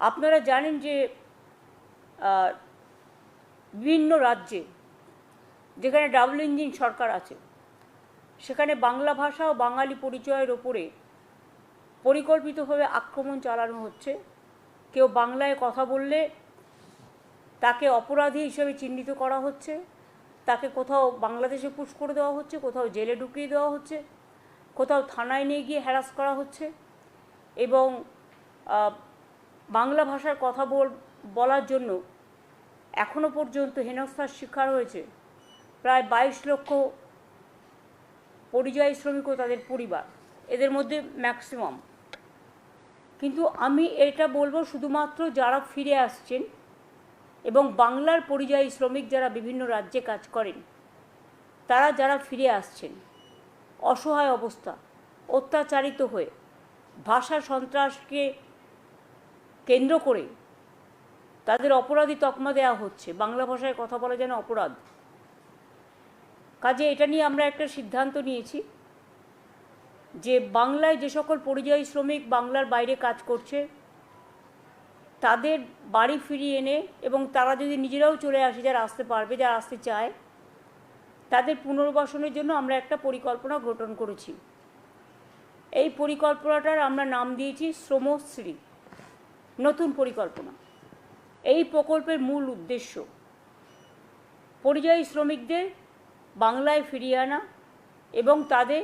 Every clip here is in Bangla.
আপনারা জানেন যে বিভিন্ন রাজ্যে যেখানে ডাবল ইঞ্জিন সরকার আছে সেখানে বাংলা ভাষা ও বাঙালি পরিচয়ের ওপরে পরিকল্পিতভাবে আক্রমণ চালানো হচ্ছে। কেউ বাংলায় কথা বললে তাকে অপরাধী হিসেবে চিহ্নিত করা হচ্ছে, তাকে কোথাও বাংলাদেশে পুশ করে দেওয়া হচ্ছে, কোথাও জেলে ঢুকিয়ে দেওয়া হচ্ছে, কোথাও থানায় নিয়ে গিয়ে হ্যারাস করা হচ্ছে এবং বাংলা ভাষার কথা বলার জন্য এখনও পর্যন্ত হেনস্থার শিকার হয়েছে প্রায় 22 লক্ষ পরিযায়ী শ্রমিক ও তাদের পরিবার, এদের মধ্যে ম্যাক্সিমাম। কিন্তু আমি এটা বলবো শুধুমাত্র যারা ফিরে আসছেন এবং বাংলার পরিযায়ী শ্রমিক যারা বিভিন্ন রাজ্যে কাজ করেন তারা যারা ফিরে আসছেন অসহায় অবস্থা, অত্যাচারিত হয়ে, ভাষা সন্ত্রাসকে কেন্দ্র করে তাদের অপরাধী তকমা দেওয়া হচ্ছে, বাংলা ভাষায় কথা বলা যেন অপরাধ। কাজে এটা নিয়ে আমরা একটা সিদ্ধান্ত নিয়েছি যে বাংলায় যে সকল পরিযায়ী শ্রমিক বাংলার বাইরে কাজ করছে তাদের বাড়ি ফিরিয়ে এনে এবং তারা যদি নিজেরাও চলে আসে, যারা আসতে পারবে, যারা আসতে চায়, তাদের পুনর্বাসনের জন্য আমরা একটা পরিকল্পনা গঠন করেছি। এই পরিকল্পনাটার আমরা নাম দিয়েছি শ্রমশ্রী, নতুন পরিকল্পনা। এই প্রকল্পের মূল উদ্দেশ্য পরিযায়ী শ্রমিকদের বাংলায় ফিরিয়ে আনা এবং তাদের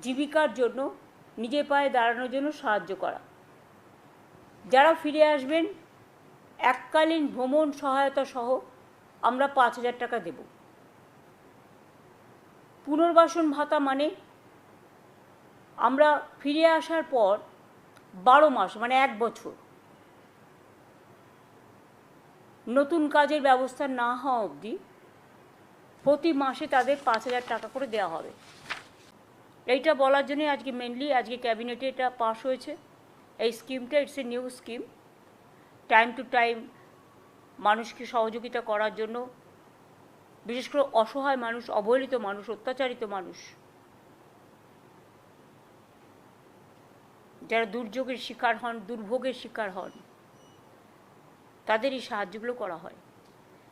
জীবিকার জন্য নিজের পায়ে দাঁড়ানোর জন্য সাহায্য করা। যারা ফিরে আসবেন এককালীন ভ্রমণ সহায়তা সহ আমরা 5,000 টাকা দেব। পুনর্বাসন ভাতা মানে আমরা ফিরে আসার পর 12 মাস মানে 1 বছর নতুন কাজের ব্যবস্থা না হওয়া অবধি প্রতি মাসে তাদের 5,000 টাকা করে দেওয়া হবে। এইটা বলার জন্য আজকে ক্যাবিনেটে এটা পাস হয়েছে। এই স্কিমটা it's a new scheme. Time to time মানুষকে সহযোগিতা করার জন্য, বিশেষ করে অসহায় মানুষ, অবহেলিত মানুষ, অত্যাচারিত মানুষ, যারা দুর্যোগের শিকার হন, দুর্ভোগের শিকার হন, তাদের এই সাহায্যগুলো করা হয়।